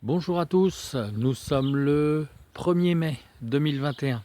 Bonjour à tous, nous sommes le 1er mai 2021.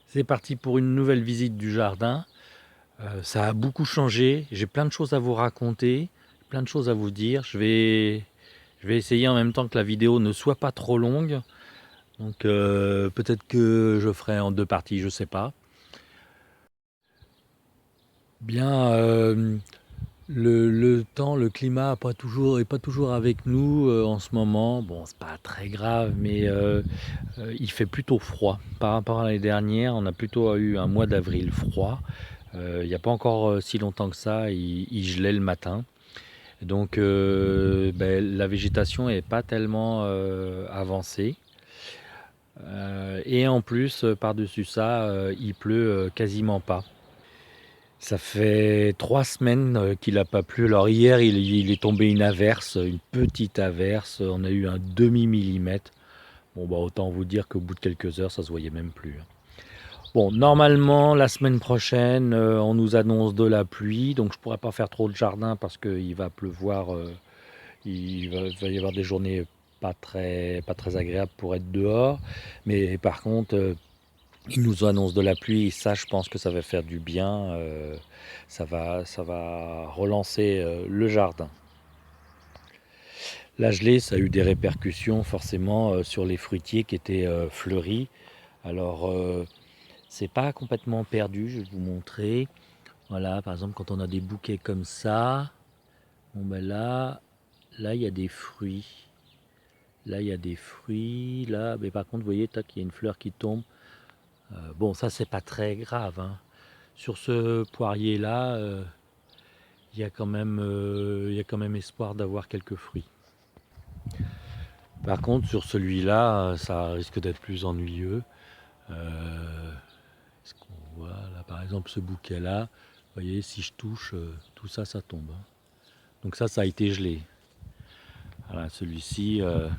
C'est parti pour une nouvelle visite du jardin. Ça a beaucoup changé, j'ai plein de choses à vous raconter, plein de choses à vous dire. Je vais essayer en même temps que la vidéo ne soit pas trop longue. Donc peut-être que je ferai en deux parties, je sais pas. Bien, le temps, le climat est pas toujours avec nous en ce moment. Bon, c'est pas très grave, mais il fait plutôt froid. Par rapport à l'année dernière, on a plutôt eu un mois d'avril froid. Il n'y a pas encore si longtemps que ça, il gelait le matin. Donc la végétation n'est pas tellement avancée. Et en plus, par-dessus ça, il pleut quasiment pas. Ça fait 3 semaines qu'il n'a pas plu. Alors hier, il est tombé une averse, une petite averse. On a eu un demi-millimètre. Bon, bah autant vous dire qu'au bout de quelques heures, ça se voyait même plus. Bon, normalement, la semaine prochaine, on nous annonce de la pluie, donc je pourrais pas faire trop de jardin parce qu'il va pleuvoir. Il va y avoir des journées pas très agréables pour être dehors. Mais par contre, il nous annonce de la pluie, et ça, je pense que ça va faire du bien. Ça va relancer le jardin. La gelée, ça a eu des répercussions forcément sur les fruitiers qui étaient fleuris. Alors, c'est pas complètement perdu, je vais vous montrer. Voilà, par exemple, quand on a des bouquets comme ça, bon ben là, il y a des fruits. Là, il y a des fruits. Là, mais par contre, vous voyez, tac, il y a une fleur qui tombe. Bon, ça, c'est pas très grave, hein. Sur ce poirier-là, il y a quand même espoir d'avoir quelques fruits. Par contre, sur celui-là, ça risque d'être plus ennuyeux. Est-ce qu'on voit là, par exemple, ce bouquet-là, vous voyez, si je touche, tout ça, ça tombe, hein. Donc ça a été gelé. Voilà, celui-ci, là,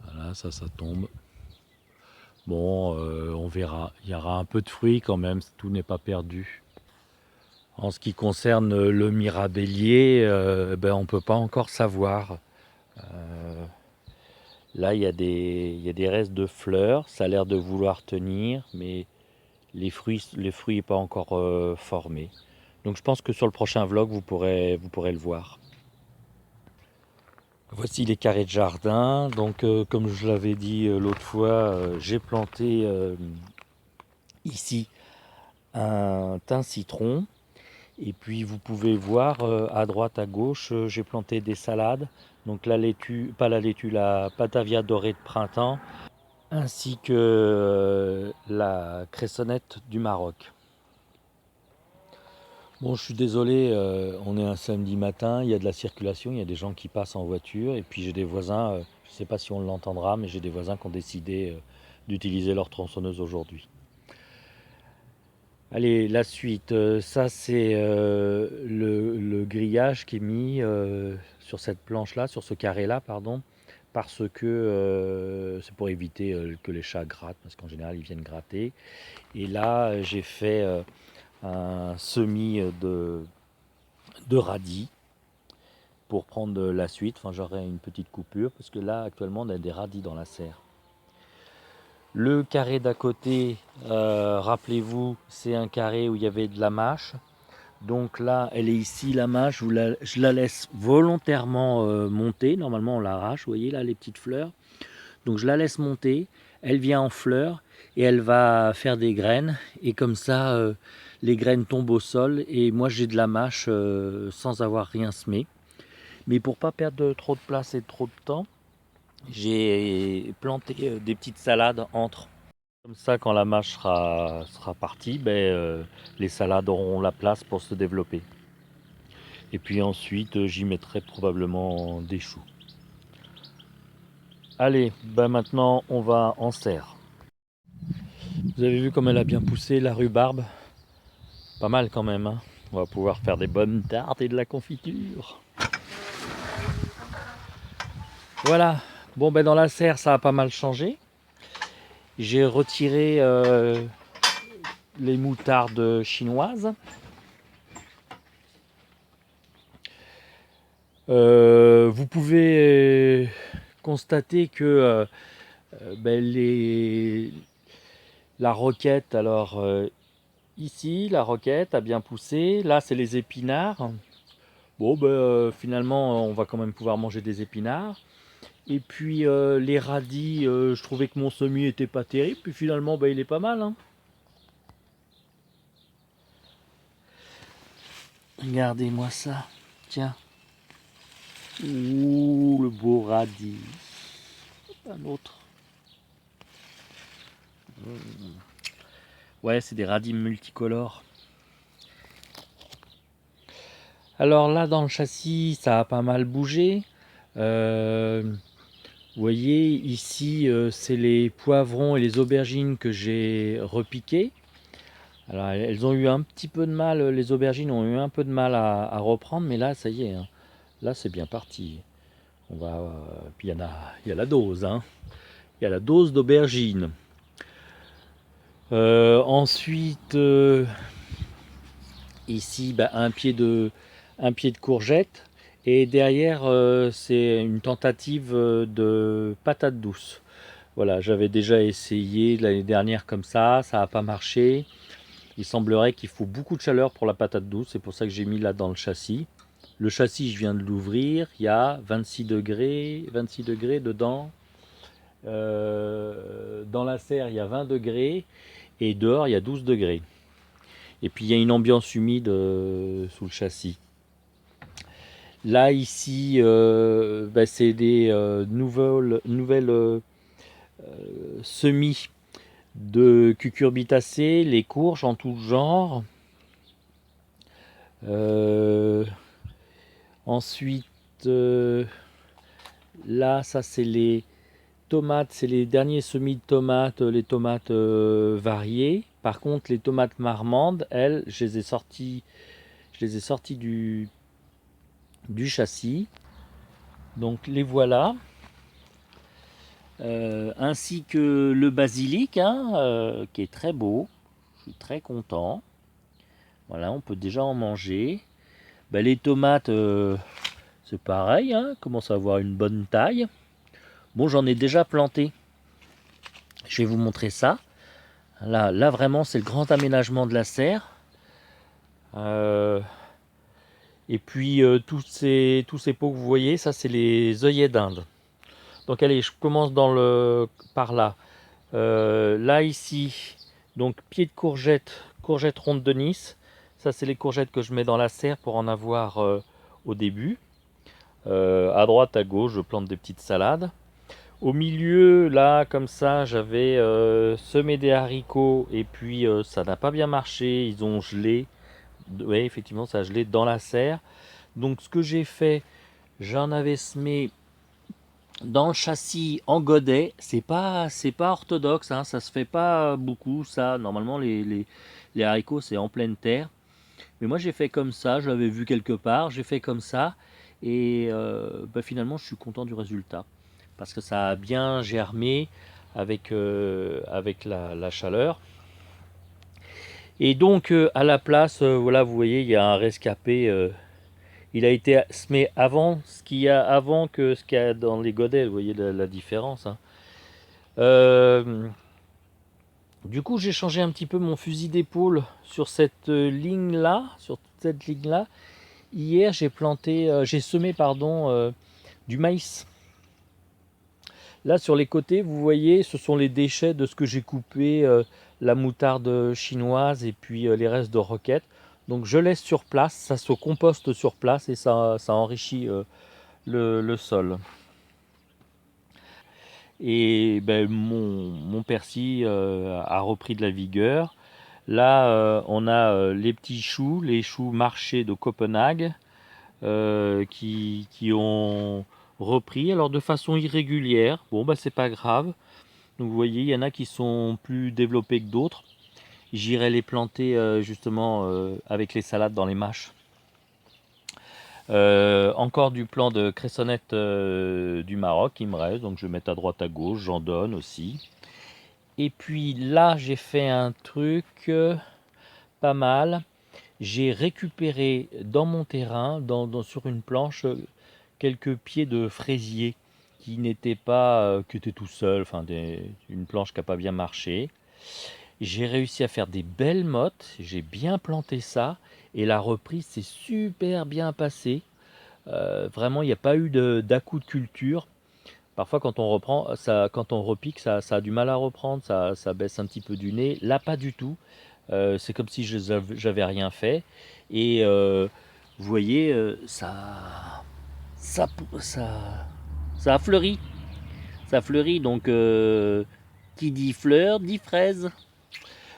voilà, ça tombe. Bon, on verra. Il y aura un peu de fruits quand même, tout n'est pas perdu. En ce qui concerne le mirabellier, on ne peut pas encore savoir. Là, il y a des restes de fleurs, ça a l'air de vouloir tenir, mais les fruits n'est pas encore formé. Donc je pense que sur le prochain vlog, vous pourrez le voir. Voici les carrés de jardin. Donc comme je l'avais dit l'autre fois, j'ai planté ici un thym citron. Et puis vous pouvez voir à droite, à gauche, j'ai planté des salades. Donc la laitue, pas la laitue, la Batavia dorée de printemps, ainsi que la cressonnette du Maroc. Bon, je suis désolé, on est un samedi matin, il y a de la circulation, il y a des gens qui passent en voiture, et puis j'ai des voisins, je ne sais pas si on l'entendra, mais j'ai des voisins qui ont décidé d'utiliser leur tronçonneuse aujourd'hui. Allez, la suite, ça c'est le grillage qui est mis sur cette planche-là, sur ce carré-là, pardon, parce que c'est pour éviter que les chats grattent, parce qu'en général ils viennent gratter. Et là, j'ai fait un semis de radis pour prendre la suite. Enfin, j'aurai une petite coupure, parce que là, actuellement, on a des radis dans la serre. Le carré d'à côté, rappelez-vous, c'est un carré où il y avait de la mâche. Donc là, elle est ici, la mâche, je la laisse volontairement monter. Normalement, on l'arrache, vous voyez là, les petites fleurs. Donc je la laisse monter, elle vient en fleurs et elle va faire des graines. Et comme ça, les graines tombent au sol et moi j'ai de la mâche sans avoir rien semé. Mais pour pas perdre trop de place et trop de temps, j'ai planté des petites salades entre. Comme ça, quand la mâche sera partie, les salades auront la place pour se développer. Et puis ensuite, j'y mettrai probablement des choux. Allez, maintenant on va en serre. Vous avez vu comme elle a bien poussé la rhubarbe? Pas mal quand même, hein. On va pouvoir faire des bonnes tartes et de la confiture. Voilà, Bon, ben dans la serre, ça a pas mal changé. J'ai retiré les moutardes chinoises. Vous pouvez constater que ben, la roquette, alors ici, la roquette a bien poussé. Là, c'est les épinards. Bon, ben, finalement, on va quand même pouvoir manger des épinards. Et puis les radis, je trouvais que mon semis était pas terrible. Puis finalement, ben, il est pas mal, hein. Regardez-moi ça. Tiens. Ouh, le beau radis. Un autre. Ouais, c'est des radis multicolores. Alors là, dans le châssis, ça a pas mal bougé. Vous voyez, ici, c'est les poivrons et les aubergines que j'ai repiqués. Alors, elles ont eu un petit peu de mal, les aubergines ont eu un peu de mal à reprendre, mais là, ça y est, hein. Là, c'est bien parti. On va, puis il y a la dose, hein. Il y a la dose d'aubergine. Ensuite, ici, bah, un pied de courgette. Et derrière, c'est une tentative de patate douce. Voilà, j'avais déjà essayé l'année dernière comme ça n'a pas marché. Il semblerait qu'il faut beaucoup de chaleur pour la patate douce, c'est pour ça que j'ai mis là dans le châssis. Le châssis, je viens de l'ouvrir, il y a 26 degrés dedans. Dans la serre, il y a 20 degrés et dehors, il y a 12 degrés. Et puis il y a une ambiance humide sous le châssis. Là, ici, bah, c'est des nouvelles semis de cucurbitacées, les courges en tout genre. Euh, ensuite, là, ça c'est les tomates, c'est les derniers semis de tomates, les tomates variées. Par contre, les tomates marmandes, elles, je les ai sorties du châssis. Donc les voilà. Ainsi que le basilic, hein, qui est très beau. Je suis très content. Voilà, on peut déjà en manger. Bah, les tomates, c'est pareil, hein, commence à avoir une bonne taille. Bon, j'en ai déjà planté. Je vais vous montrer ça. Là vraiment, c'est le grand aménagement de la serre. Euh, et puis, tous ces pots que vous voyez, ça, c'est les œillets d'Inde. Donc, allez, je commence par là. Là, ici, donc pied de courgette, courgette ronde de Nice. Ça, c'est les courgettes que je mets dans la serre pour en avoir au début. À droite, à gauche, je plante des petites salades. Au milieu, là, comme ça, j'avais semé des haricots et puis ça n'a pas bien marché. Ils ont gelé. Oui, effectivement, ça a gelé dans la serre. Donc, ce que j'ai fait, j'en avais semé dans le châssis en godet. C'est pas orthodoxe, hein, ça se fait pas beaucoup. Ça, normalement, les haricots, c'est en pleine terre. Mais moi, j'ai fait comme ça. Je l'avais vu quelque part. J'ai fait comme ça. Et bah, finalement, je suis content du résultat parce que ça a bien germé avec la chaleur. Et donc à la place, voilà, vous voyez, il y a un rescapé. Il a été semé avant ce qu'il y a avant que ce qu'il y a dans les godets. Vous voyez la différence, hein. Euh, du coup, j'ai changé un petit peu mon fusil d'épaule sur cette ligne-là, sur cette ligne-là. Hier, j'ai semé, pardon, du maïs. Là, sur les côtés, vous voyez, ce sont les déchets de ce que j'ai coupé, la moutarde chinoise et puis les restes de roquette. Donc je laisse sur place, ça se composte sur place et ça enrichit le sol. Et ben, mon persil a repris de la vigueur. Là, on a les petits choux, les choux marchés de Copenhague, qui ont repris, alors de façon irrégulière. Bon, bah c'est pas grave. Donc vous voyez, il y en a qui sont plus développés que d'autres. J'irai les planter justement avec les salades dans les mâches. Encore du plan de cressonnette du Maroc qui me reste, donc je vais mettre à droite à gauche, j'en donne aussi. Et puis là, j'ai fait un truc pas mal. J'ai récupéré dans mon terrain, sur une planche, quelques pieds de fraisier qui n'étaient pas, qui étaient tout seuls, enfin une planche qui n'a pas bien marché. J'ai réussi à faire des belles mottes, j'ai bien planté ça, et la reprise s'est super bien passée. Vraiment, il n'y a pas eu d'à-coup de culture. Parfois, quand on reprend, quand on repique, ça a du mal à reprendre, ça baisse un petit peu du nez. Là, pas du tout. C'est comme si j'avais rien fait. Et vous voyez, ça, ça, ça a fleuri. Ça fleurit, donc qui dit fleur dit fraise.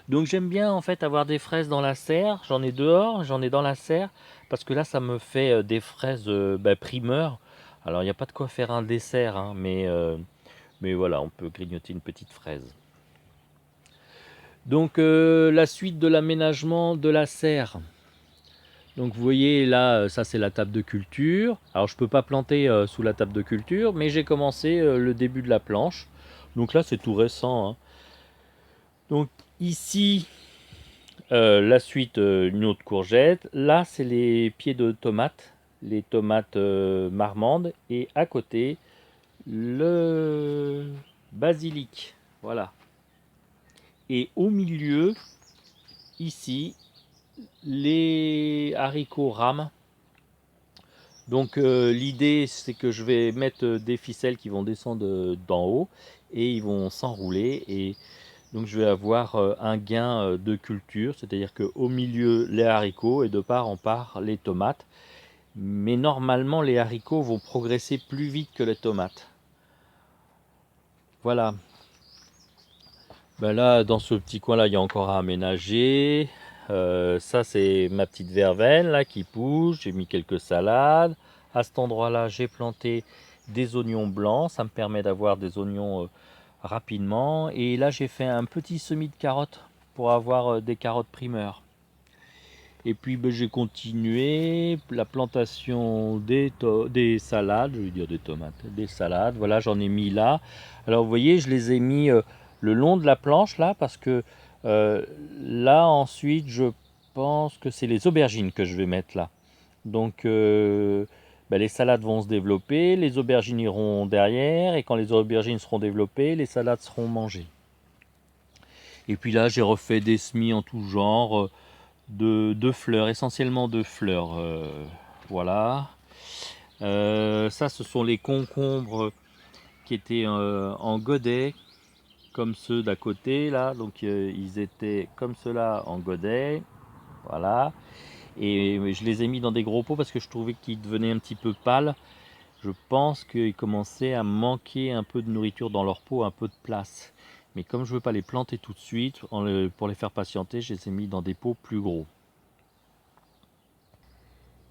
Donc j'aime bien en fait avoir des fraises dans la serre. J'en ai dehors, j'en ai dans la serre, parce que là ça me fait des fraises primeur. Alors il n'y a pas de quoi faire un dessert, hein, mais voilà, on peut grignoter une petite fraise. Donc la suite de l'aménagement de la serre. Donc vous voyez là, ça c'est la table de culture. Alors je peux pas planter sous la table de culture, mais j'ai commencé le début de la planche. Donc là c'est tout récent, hein. Donc ici, la suite, une autre courgette. Là c'est les pieds de tomates, les tomates marmandes. Et à côté, le basilic. Voilà. Et au milieu, ici, les haricots rames. Donc l'idée c'est que je vais mettre des ficelles qui vont descendre d'en haut et ils vont s'enrouler, et donc je vais avoir un gain de culture, c'est-à-dire qu'au milieu les haricots et de part en part les tomates. Mais normalement les haricots vont progresser plus vite que les tomates. Voilà. Ben là dans ce petit coin là il y a encore à aménager. Ça c'est ma petite verveine là qui pousse, j'ai mis quelques salades. À cet endroit là j'ai planté des oignons blancs, ça me permet d'avoir des oignons rapidement. Et là j'ai fait un petit semis de carottes pour avoir des carottes primeurs. Et puis ben, j'ai continué la plantation des salades, je veux dire des tomates, des salades. Voilà, j'en ai mis là. Alors vous voyez, je les ai mis le long de la planche là, parce que là ensuite je pense que c'est les aubergines que je vais mettre là. Donc ben, les salades vont se développer, les aubergines iront derrière, et quand les aubergines seront développées, les salades seront mangées. Et puis là j'ai refait des semis en tout genre. De fleurs, essentiellement de fleurs. Voilà. Ça, ce sont les concombres qui étaient en godet, comme ceux d'à côté, là. Donc, ils étaient comme ceux-là en godet. Voilà. Et je les ai mis dans des gros pots parce que je trouvais qu'ils devenaient un petit peu pâles. Je pense qu'ils commençaient à manquer un peu de nourriture dans leur peau, un peu de place. Mais comme je ne veux pas les planter tout de suite, pour les faire patienter, je les ai mis dans des pots plus gros.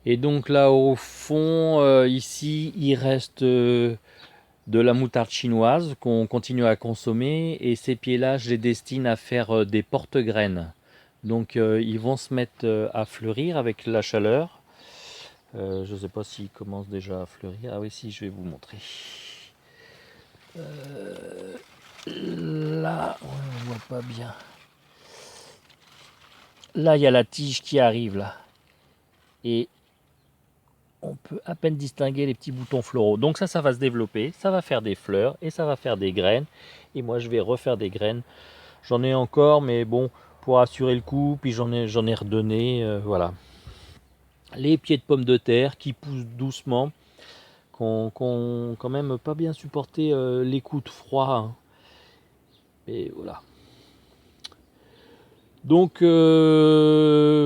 Et donc là au fond, ici, il reste de la moutarde chinoise qu'on continue à consommer. Et ces pieds-là, je les destine à faire des porte-graines. Donc ils vont se mettre à fleurir avec la chaleur. Je ne sais pas s'ils commencent déjà à fleurir. Ah oui, si, je vais vous montrer. Là, on ne voit pas bien. Là, il y a la tige qui arrive là. Et on peut à peine distinguer les petits boutons floraux. Donc ça va se développer, ça va faire des fleurs et ça va faire des graines. Et moi, je vais refaire des graines. J'en ai encore, mais bon, pour assurer le coup, puis j'en ai redonné, voilà. Les pieds de pommes de terre qui poussent doucement, qui ont quand même pas bien supporté les coups de froid, hein. Et voilà. Donc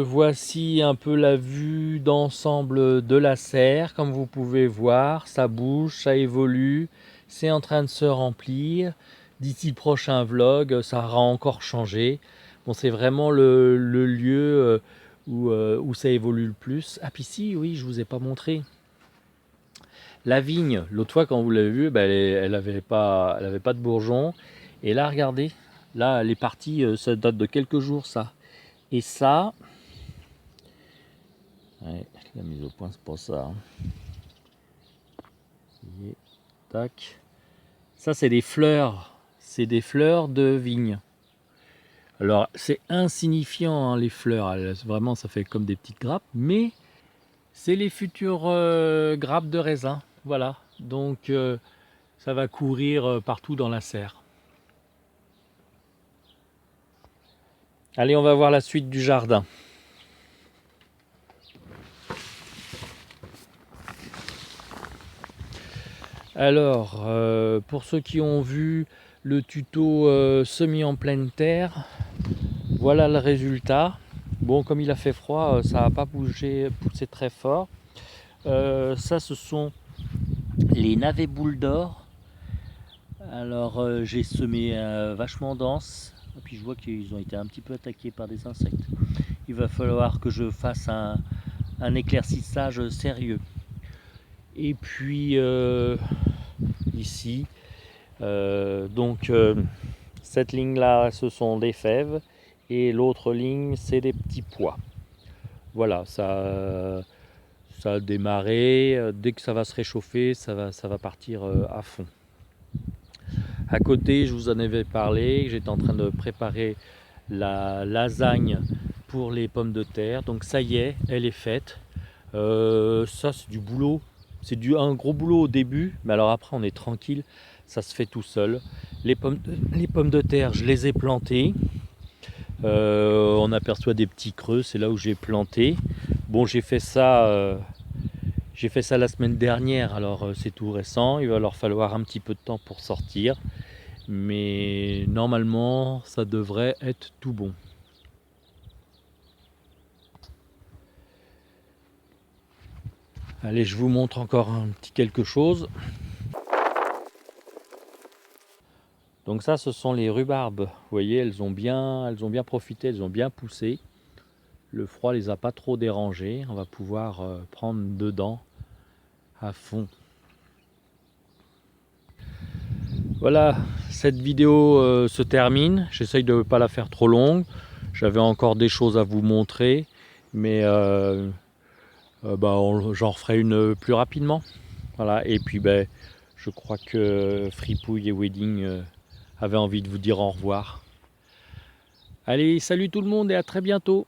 voici un peu la vue d'ensemble de la serre. Comme vous pouvez voir, ça bouge, ça évolue, c'est en train de se remplir. D'ici le prochain vlog, ça aura encore changé. Bon, c'est vraiment le lieu où ça évolue le plus. Ah puis si, oui, je vous ai pas montré. La vigne, l'autre fois quand vous l'avez vue, ben, elle avait pas de bourgeons. Et là, regardez, là, elle est partie, ça date de quelques jours ça. Et ça, ouais, La mise au point, c'est pas ça. Hein. Et, tac. Ça, c'est des fleurs. C'est des fleurs de vigne. Alors, c'est insignifiant, hein, les fleurs. Vraiment, ça fait comme des petites grappes. Mais c'est les futures grappes de raisin. Voilà. Donc, ça va courir partout dans la serre. Allez, on va voir la suite du jardin. Alors, pour ceux qui ont vu le tuto semis en pleine terre, voilà le résultat. Bon, comme il a fait froid, ça n'a pas poussé très fort. Ça, ce sont les navets boules d'or. Alors, j'ai semé vachement dense. Et puis je vois qu'ils ont été un petit peu attaqués par des insectes. Il va falloir que je fasse un éclaircissage sérieux. Et puis ici, cette ligne là, ce sont des fèves et l'autre ligne, c'est des petits pois. Voilà, ça a démarré. Dès que ça va se réchauffer, ça va partir à fond. À côté, je vous en avais parlé, j'étais en train de préparer la lasagne pour les pommes de terre. Donc ça y est, elle est faite. Ça, c'est du boulot. C'est un gros boulot au début, mais alors après, on est tranquille. Ça se fait tout seul. Les pommes de terre, je les ai plantées. On aperçoit des petits creux, c'est là où j'ai planté. Bon, j'ai fait ça la semaine dernière, alors c'est tout récent. Il va leur falloir un petit peu de temps pour sortir. Mais normalement, ça devrait être tout bon. Allez, je vous montre encore un petit quelque chose. Donc ça, ce sont les rhubarbes. Vous voyez, elles ont bien profité, elles ont bien poussé. Le froid les a pas trop dérangées. On va pouvoir prendre dedans à fond. Voilà, cette vidéo se termine. J'essaye de ne pas la faire trop longue. J'avais encore des choses à vous montrer, mais j'en referai une plus rapidement. Voilà, et puis je crois que Fripouille et Wedding avaient envie de vous dire au revoir. Allez, salut tout le monde et à très bientôt.